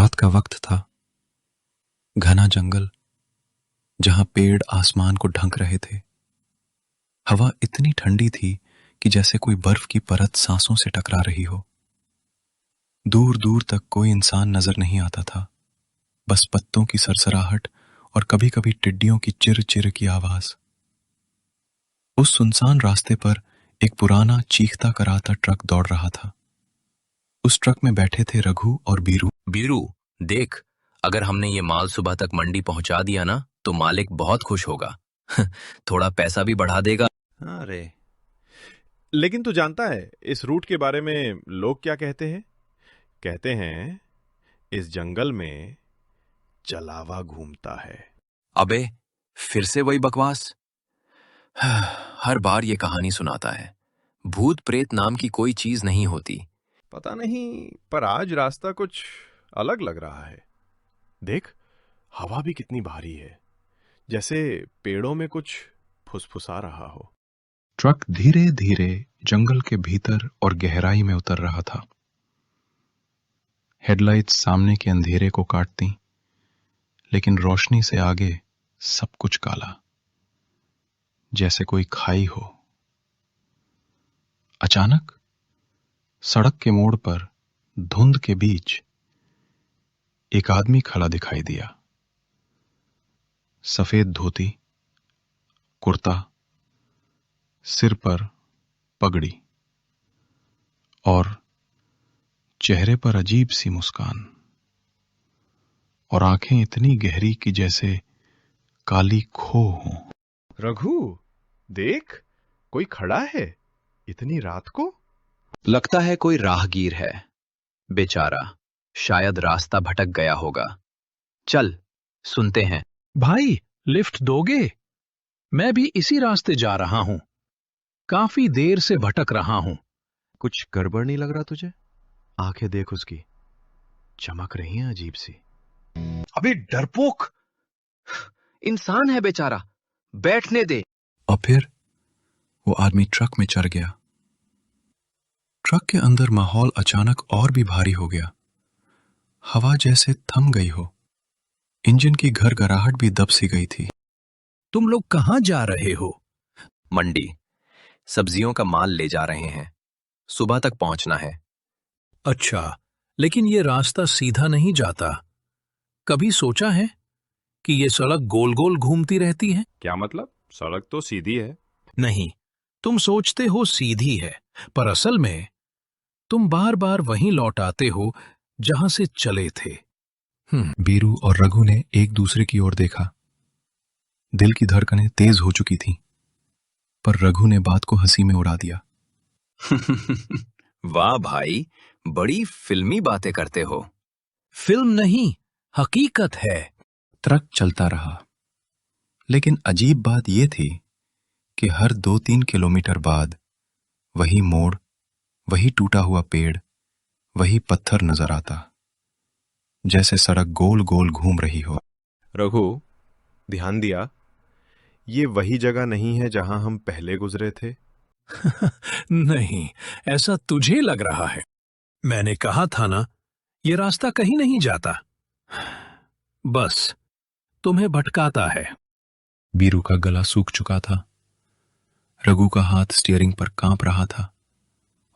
रात का वक्त था। घना जंगल, जहां पेड़ आसमान को ढक रहे थे। हवा इतनी ठंडी थी कि जैसे कोई बर्फ की परत सांसों से टकरा रही हो। दूर दूर तक कोई इंसान नजर नहीं आता था, बस पत्तों की सरसराहट और कभी कभी टिड्डियों की चिर चिर की आवाज। उस सुनसान रास्ते पर एक पुराना चीखता कराता ट्रक दौड़ रहा था। उस ट्रक में बैठे थे रघु और बीरू। बीरू, देख, अगर हमने ये माल सुबह तक मंडी पहुंचा दिया ना तो मालिक बहुत खुश होगा। थोड़ा पैसा भी बढ़ा देगा। अरे, लेकिन तू जानता है इस रूट के बारे में लोग क्या कहते हैं? कहते हैं इस जंगल में जलावा घूमता है। अबे, फिर से वही बकवास। हर बार ये कहानी सुनाता है। भूत प्रेत नाम की कोई चीज नहीं होती। पता नहीं, पर आज रास्ता कुछ अलग लग रहा है। देख, हवा भी कितनी भारी है, जैसे पेड़ों में कुछ फुसफुसा रहा हो। ट्रक धीरे धीरे जंगल के भीतर और गहराई में उतर रहा था। हेडलाइट्स सामने के अंधेरे को काटती, लेकिन रोशनी से आगे सब कुछ काला, जैसे कोई खाई हो। अचानक सड़क के मोड़ पर धुंध के बीच एक आदमी खड़ा दिखाई दिया। सफेद धोती, कुर्ता, सिर पर पगड़ी और चेहरे पर अजीब सी मुस्कान, और आंखें इतनी गहरी कि जैसे काली खो हों। रघु, देख, कोई खड़ा है इतनी रात को। लगता है कोई राहगीर है। बेचारा, शायद रास्ता भटक गया होगा। चल, सुनते हैं। भाई, लिफ्ट दोगे? मैं भी इसी रास्ते जा रहा हूं। काफी देर से भटक रहा हूं। कुछ गड़बड़ नहीं लग रहा तुझे? आंखें देख उसकी, चमक रही हैं अजीब सी। अबे डरपोक! इंसान है बेचारा, बैठने दे। और फिर वो आदमी ट्रक में चढ़ गया। ट्रक के अंदर माहौल अचानक और भी भारी हो गया। हवा जैसे थम गई हो। इंजन की घरघराहट भी दब सी गई थी। तुम लोग कहां जा रहे हो? मंडी, सब्जियों का माल ले जा रहे हैं। सुबह तक पहुंचना है। अच्छा, लेकिन ये रास्ता सीधा नहीं जाता। कभी सोचा है कि ये सड़क गोल गोल घूमती रहती है? क्या मतलब? सड़क तो सीधी है। नहीं, तुम सोचते हो सीधी है, पर असल में तुम बार बार वहीं लौट आते हो जहां से चले थे। बीरू और रघु ने एक दूसरे की ओर देखा। दिल की धड़कनें तेज हो चुकी थीं, पर रघु ने बात को हंसी में उड़ा दिया। वाह भाई, बड़ी फिल्मी बातें करते हो। फिल्म नहीं, हकीकत है। ट्रक चलता रहा, लेकिन अजीब बात यह थी कि हर 2-3 किलोमीटर बाद वही मोड़, वही टूटा हुआ पेड़, वही पत्थर नजर आता, जैसे सड़क गोल गोल घूम रही हो। रघु, ध्यान दिया? ये वही जगह नहीं है जहां हम पहले गुजरे थे। नहीं, ऐसा तुझे लग रहा है। मैंने कहा था ना, ये रास्ता कहीं नहीं जाता, बस तुम्हें भटकाता है। बीरू का गला सूख चुका था। रघु का हाथ स्टीयरिंग पर कांप रहा था,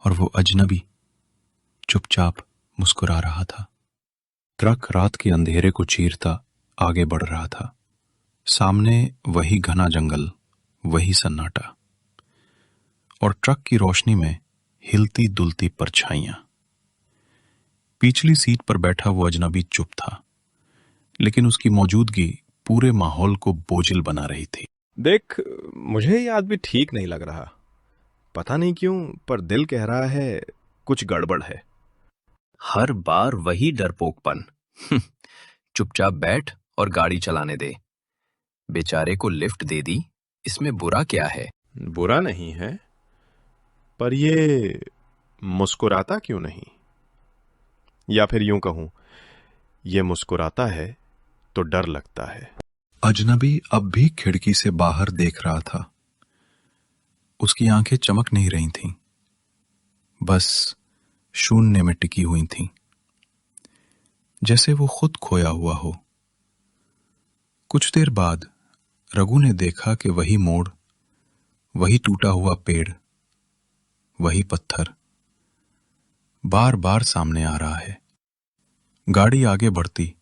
और वो अजनबी चुपचाप मुस्कुरा रहा था। ट्रक रात के अंधेरे को चीरता आगे बढ़ रहा था। सामने वही घना जंगल, वही सन्नाटा, और ट्रक की रोशनी में हिलती डुलती परछाइयां। पिछली सीट पर बैठा वो अजनबी चुप था, लेकिन उसकी मौजूदगी पूरे माहौल को बोझिल बना रही थी। देख, मुझे ये आदमी ठीक नहीं लग रहा। पता नहीं क्यों, पर दिल कह रहा है कुछ गड़बड़ है। हर बार वही डरपोकपन। चुपचाप बैठ और गाड़ी चलाने दे। बेचारे को लिफ्ट दे दी, इसमें बुरा क्या है? बुरा नहीं है, पर ये मुस्कुराता क्यों नहीं? या फिर यूं कहूं, ये मुस्कुराता है तो डर लगता है। अजनबी अब भी खिड़की से बाहर देख रहा था। उसकी आंखें चमक नहीं रही थीं, बस शून्य में टिकी हुई थीं। जैसे वो खुद खोया हुआ हो। कुछ देर बाद रघु ने देखा कि वही मोड़, वही टूटा हुआ पेड़, वही पत्थर बार बार सामने आ रहा है। गाड़ी आगे बढ़ती,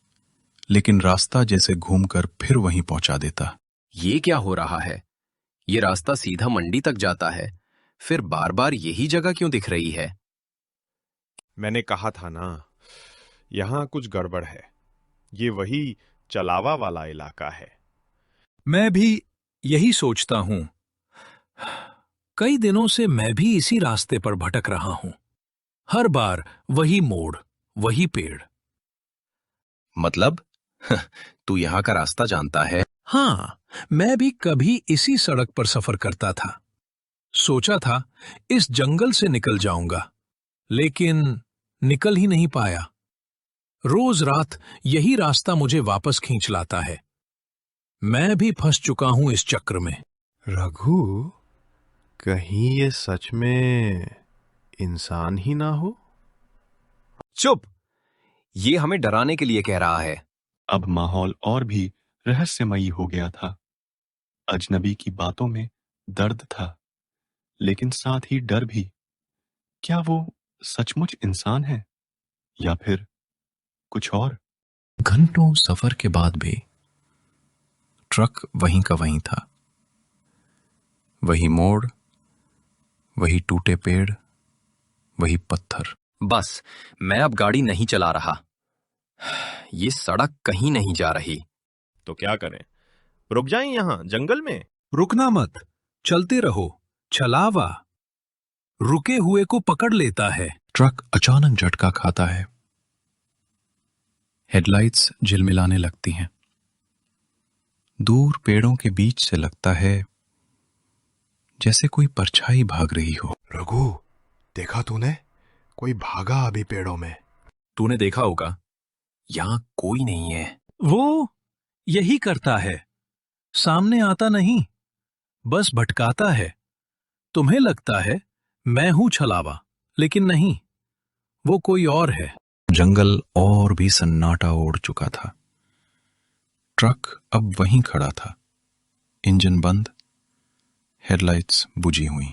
लेकिन रास्ता जैसे घूमकर फिर वहीं पहुंचा देता। ये क्या हो रहा है? ये रास्ता सीधा मंडी तक जाता है, फिर बार बार यही जगह क्यों दिख रही है? मैंने कहा था ना, यहां कुछ गड़बड़ है। ये वही चलावा वाला इलाका है। मैं भी यही सोचता हूं। कई दिनों से मैं भी इसी रास्ते पर भटक रहा हूं। हर बार वही मोड़, वही पेड़। मतलब तू यहाँ का रास्ता जानता है? हाँ, मैं भी कभी इसी सड़क पर सफर करता था। सोचा था इस जंगल से निकल जाऊंगा, लेकिन निकल ही नहीं पाया। रोज रात यही रास्ता मुझे वापस खींच लाता है। मैं भी फंस चुका हूं इस चक्र में। रघु, कहीं ये सच में इंसान ही ना हो? चुप! ये हमें डराने के लिए कह रहा है। अब माहौल और भी रहस्यमयी हो गया था। अजनबी की बातों में दर्द था, लेकिन साथ ही डर भी। क्या वो सचमुच इंसान है या फिर कुछ और? घंटों सफर के बाद भी ट्रक वहीं का वहीं था। वही मोड़, वही टूटे पेड़, वही पत्थर। बस, मैं अब गाड़ी नहीं चला रहा। ये सड़क कहीं नहीं जा रही। तो क्या करें? रुक जाएं यहां जंगल में? रुकना मत, चलते रहो। छलावा रुके हुए को पकड़ लेता है। ट्रक अचानक झटका खाता है। हेडलाइट्स झिलमिलाने लगती हैं। दूर पेड़ों के बीच से लगता है जैसे कोई परछाई भाग रही हो। रघु, देखा तूने? कोई भागा अभी पेड़ों में। तूने देखा होगा, यहाँ कोई नहीं है। वो यही करता है, सामने आता नहीं, बस भटकाता है। तुम्हें लगता है मैं हूं छलावा, लेकिन नहीं, वो कोई और है। जंगल और भी सन्नाटा ओढ़ चुका था। ट्रक अब वहीं खड़ा था, इंजन बंद, हेडलाइट्स बुझी हुई।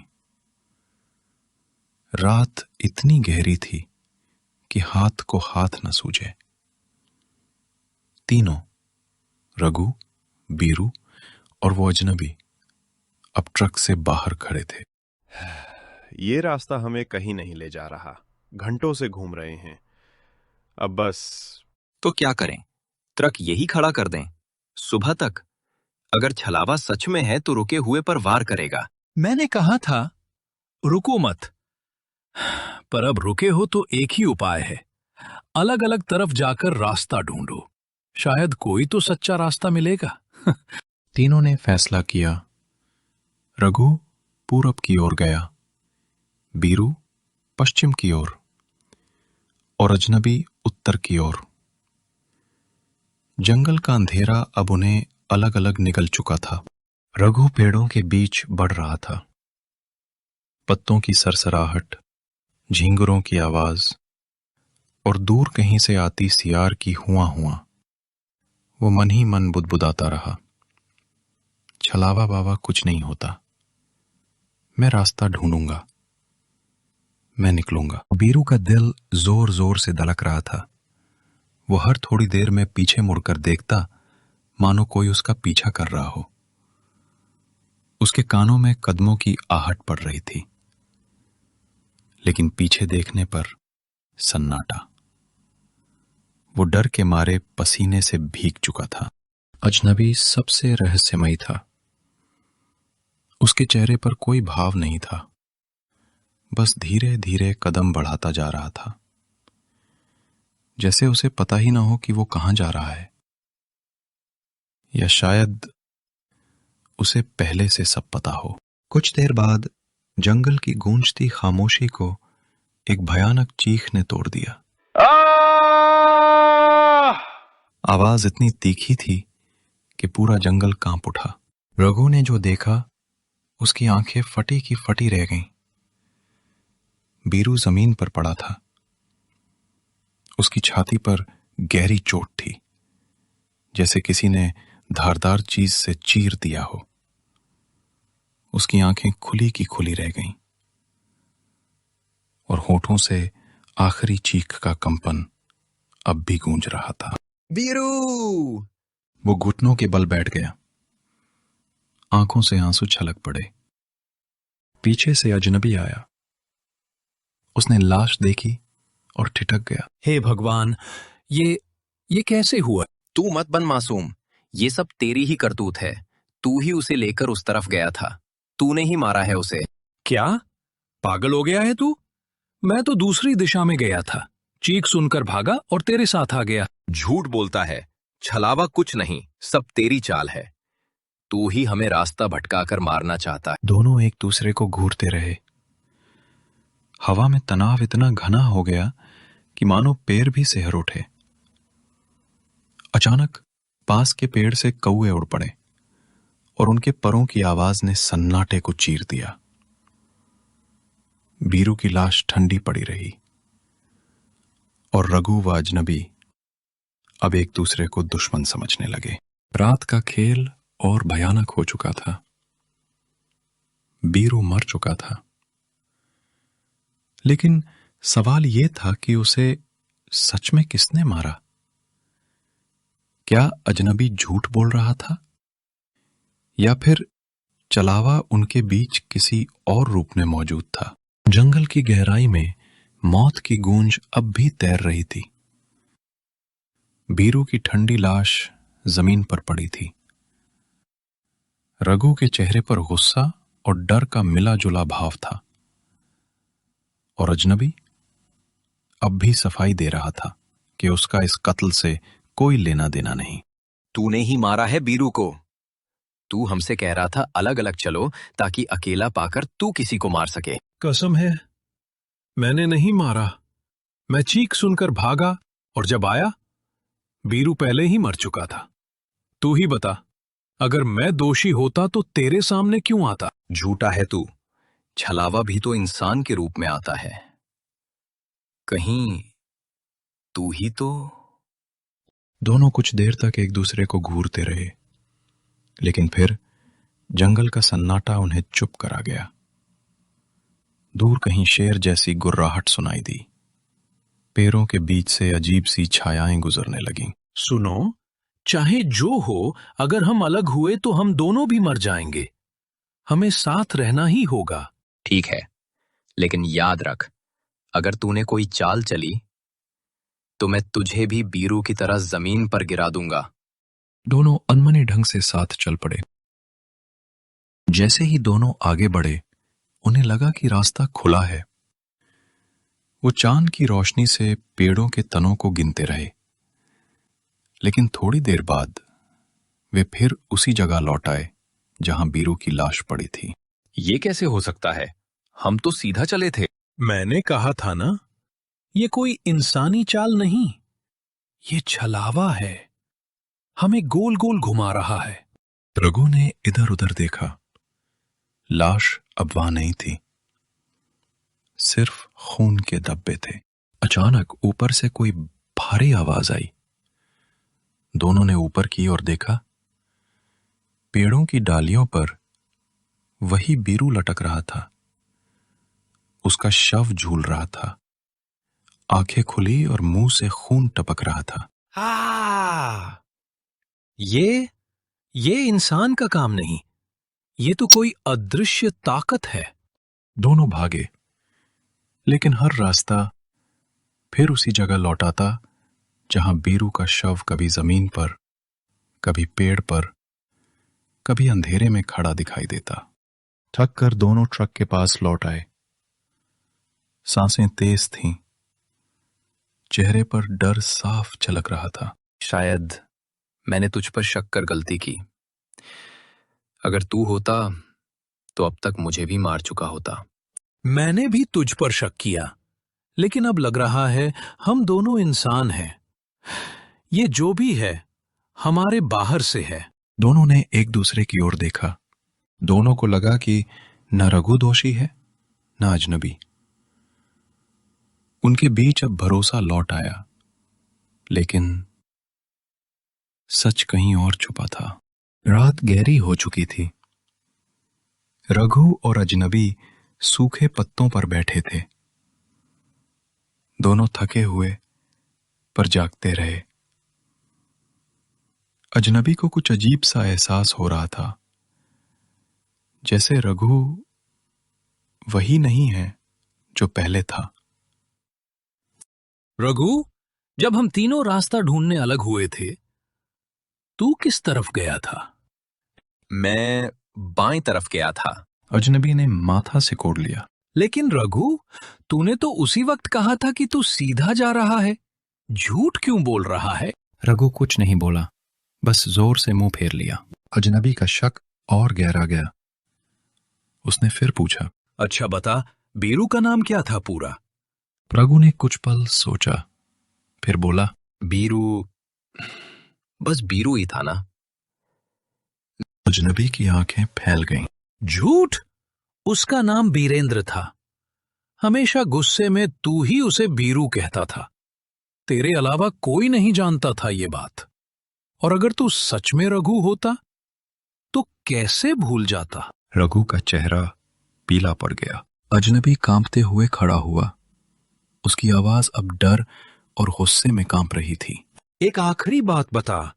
रात इतनी गहरी थी कि हाथ को हाथ न सूझे। तीनों, रघु, बीरू और वो अजनबी, अब ट्रक से बाहर खड़े थे। ये रास्ता हमें कहीं नहीं ले जा रहा। घंटों से घूम रहे हैं। अब बस। तो क्या करें? ट्रक यही खड़ा कर दें सुबह तक? अगर छलावा सच में है तो रुके हुए पर वार करेगा। मैंने कहा था रुको मत, पर अब रुके हो तो एक ही उपाय है, अलग अलग तरफ जाकर रास्ता ढूंढो। शायद कोई तो सच्चा रास्ता मिलेगा। तीनों ने फैसला किया। रघु पूरब की ओर गया, बीरू पश्चिम की ओर और अजनबी उत्तर की ओर। जंगल का अंधेरा अब उन्हें अलग अलग निगल चुका था। रघु पेड़ों के बीच बढ़ रहा था। पत्तों की सरसराहट, झींगुरों की आवाज और दूर कहीं से आती सियार की हुआ हुआ। वो मन ही मन बुदबुदाता रहा, छलावा बाबा कुछ नहीं होता, मैं रास्ता ढूंढूंगा, मैं निकलूंगा। बीरू का दिल जोर जोर से धड़क रहा था। वो हर थोड़ी देर में पीछे मुड़कर देखता, मानो कोई उसका पीछा कर रहा हो। उसके कानों में कदमों की आहट पड़ रही थी, लेकिन पीछे देखने पर सन्नाटा। वो डर के मारे पसीने से भीग चुका था। अजनबी सबसे रहस्यमयी था। उसके चेहरे पर कोई भाव नहीं था, बस धीरे धीरे कदम बढ़ाता जा रहा था, जैसे उसे पता ही ना हो कि वो कहां जा रहा है, या शायद उसे पहले से सब पता हो। कुछ देर बाद जंगल की गूंजती खामोशी को एक भयानक चीख ने तोड़ दिया। आवाज इतनी तीखी थी कि पूरा जंगल कांप उठा। रघु ने जो देखा, उसकी आंखें फटी की फटी रह गईं। बीरू जमीन पर पड़ा था। उसकी छाती पर गहरी चोट थी, जैसे किसी ने धारदार चीज से चीर दिया हो। उसकी आंखें खुली की खुली रह गईं और होठों से आखिरी चीख का कंपन अब भी गूंज रहा था। बीरू! वो घुटनों के बल बैठ गया। आंखों से आंसू छलक पड़े। पीछे से अजनबी आया। उसने लाश देखी और ठिठक गया। हे भगवान, ये कैसे हुआ? तू मत बन मासूम, ये सब तेरी ही करतूत है। तू ही उसे लेकर उस तरफ गया था, तूने ही मारा है उसे। क्या पागल हो गया है तू? मैं तो दूसरी दिशा में गया था, चीख सुनकर भागा और तेरे साथ आ गया। झूठ बोलता है, छलावा कुछ नहीं, सब तेरी चाल है। तू ही हमें रास्ता भटकाकर मारना चाहता है। दोनों एक दूसरे को घूरते रहे। हवा में तनाव इतना घना हो गया कि मानो पैर भी सिहर उठे। अचानक पास के पेड़ से कौवे उड़ पड़े और उनके परों की आवाज ने सन्नाटे को चीर दिया। बीरू की लाश ठंडी पड़ी रही और रघु व अजनबी अब एक दूसरे को दुश्मन समझने लगे। रात का खेल और भयानक हो चुका था। बीरू मर चुका था, लेकिन सवाल यह था कि उसे सच में किसने मारा? क्या अजनबी झूठ बोल रहा था या फिर चलावा उनके बीच किसी और रूप में मौजूद था? जंगल की गहराई में मौत की गूंज अब भी तैर रही थी। बीरू की ठंडी लाश जमीन पर पड़ी थी। रघु के चेहरे पर गुस्सा और डर का मिला जुला भाव था और अजनबी अब भी सफाई दे रहा था कि उसका इस कत्ल से कोई लेना देना नहीं। तूने ही मारा है बीरू को। तू हमसे कह रहा था अलग अलग चलो ताकि अकेला पाकर तू किसी को मार सके। कसम है, मैंने नहीं मारा। मैं चीख सुनकर भागा और जब आया, बीरू पहले ही मर चुका था। तू ही बता, अगर मैं दोषी होता तो तेरे सामने क्यों आता? झूठा है तू। छलावा भी तो इंसान के रूप में आता है। कहीं तू ही तो। दोनों कुछ देर तक एक दूसरे को घूरते रहे, लेकिन फिर जंगल का सन्नाटा उन्हें चुप करा गया। दूर कहीं शेर जैसी गुर्राहट सुनाई दी। पेड़ों के बीच से अजीब सी छायाएं गुजरने लगीं। सुनो, चाहे जो हो, अगर हम अलग हुए तो हम दोनों भी मर जाएंगे। हमें साथ रहना ही होगा। ठीक है, लेकिन याद रख, अगर तूने कोई चाल चली तो मैं तुझे भी बीरू की तरह जमीन पर गिरा दूंगा। दोनों अनमने ढंग से साथ चल पड़े। जैसे ही दोनों आगे बढ़े, उन्हें लगा कि रास्ता खुला है। वो चांद की रोशनी से पेड़ों के तनों को गिनते रहे, लेकिन थोड़ी देर बाद वे फिर उसी जगह लौट आए जहां बीरू की लाश पड़ी थी। ये कैसे हो सकता है? हम तो सीधा चले थे। मैंने कहा था ना, ये कोई इंसानी चाल नहीं, ये छलावा है। हमें गोल गोल घुमा रहा है। रघु ने इधर उधर देखा। लाश अब वहां नहीं थी, सिर्फ खून के धब्बे थे। अचानक ऊपर से कोई भारी आवाज आई। दोनों ने ऊपर की और देखा, पेड़ों की डालियों पर वही बीरू लटक रहा था। उसका शव झूल रहा था, आंखें खुली और मुंह से खून टपक रहा था। ये इंसान का काम नहीं, ये तो कोई अदृश्य ताकत है। दोनों भागे, लेकिन हर रास्ता फिर उसी जगह लौटाता जहां बीरू का शव कभी जमीन पर, कभी पेड़ पर, कभी अंधेरे में खड़ा दिखाई देता। थक कर दोनों ट्रक के पास लौट आए। सांसें तेज थीं, चेहरे पर डर साफ झलक रहा था। शायद मैंने तुझ पर शक कर गलती की। अगर तू होता तो अब तक मुझे भी मार चुका होता। मैंने भी तुझ पर शक किया, लेकिन अब लग रहा है हम दोनों इंसान हैं। ये जो भी है हमारे बाहर से है। दोनों ने एक दूसरे की ओर देखा। दोनों को लगा कि न रघु दोषी है, न अजनबी। उनके बीच अब भरोसा लौट आया। लेकिन सच कहीं और छुपा था। रात गहरी हो चुकी थी। रघु और अजनबी सूखे पत्तों पर बैठे थे। दोनों थके हुए पर जागते रहे। अजनबी को कुछ अजीब सा एहसास हो रहा था, जैसे रघु वही नहीं है जो पहले था। रघु, जब हम तीनों रास्ता ढूंढने अलग हुए थे, तू किस तरफ गया था? मैं बाएं तरफ गया था। अजनबी ने माथा सिकोड़ लिया। लेकिन रघु, तूने तो उसी वक्त कहा था कि तू सीधा जा रहा है। झूठ क्यों बोल रहा है? रघु कुछ नहीं बोला, बस जोर से मुंह फेर लिया। अजनबी का शक और गहरा गया। उसने फिर पूछा, अच्छा बता, बीरू का नाम क्या था पूरा? रघु ने कुछ पल सोचा, फिर बोला, बीरू, बस बीरू ही था ना। अजनबी की आंखें फैल गईं। झूठ! उसका नाम बीरेंद्र था। हमेशा गुस्से में तू ही उसे बीरू कहता था। तेरे अलावा कोई नहीं जानता था ये बात। और अगर तू सच में रघु होता तो कैसे भूल जाता? रघु का चेहरा पीला पड़ गया। अजनबी कांपते हुए खड़ा हुआ। उसकी आवाज अब डर और गुस्से में कांप रही थी। एक आखिरी बात बता,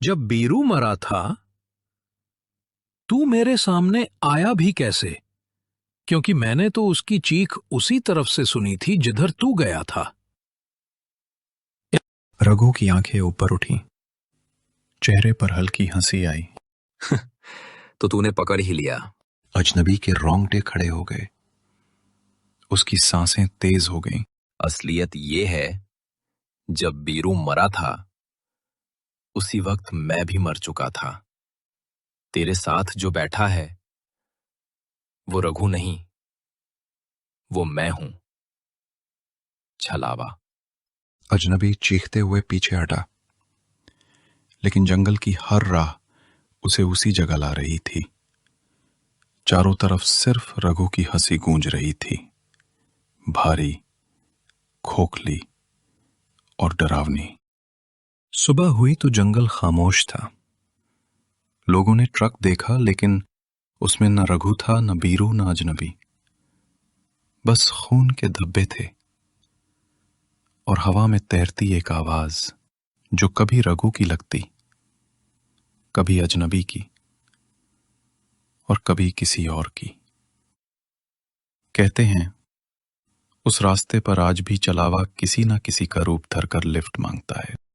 जब बीरू मरा था तू मेरे सामने आया भी कैसे? क्योंकि मैंने तो उसकी चीख उसी तरफ से सुनी थी जिधर तू गया था। रघु की आंखें ऊपर उठी। चेहरे पर हल्की हंसी आई। तो तूने पकड़ ही लिया। अजनबी के रोंगटे खड़े हो गए। उसकी सांसें तेज हो गईं। असलियत ये है, जब बीरू मरा था उसी वक्त मैं भी मर चुका था। तेरे साथ जो बैठा है वो रघु नहीं, वो मैं हूं, छलावा। अजनबी चीखते हुए पीछे हटा, लेकिन जंगल की हर राह उसे उसी जगह ला रही थी। चारों तरफ सिर्फ रघु की हंसी गूंज रही थी, भारी, खोखली और डरावनी। सुबह हुई तो जंगल खामोश था। लोगों ने ट्रक देखा, लेकिन उसमें न रघु था, न बीरू, न अजनबी। बस खून के धब्बे थे और हवा में तैरती एक आवाज, जो कभी रघु की लगती, कभी अजनबी की और कभी किसी और की। कहते हैं उस रास्ते पर आज भी चलावा किसी न किसी का रूप धरकर लिफ्ट मांगता है।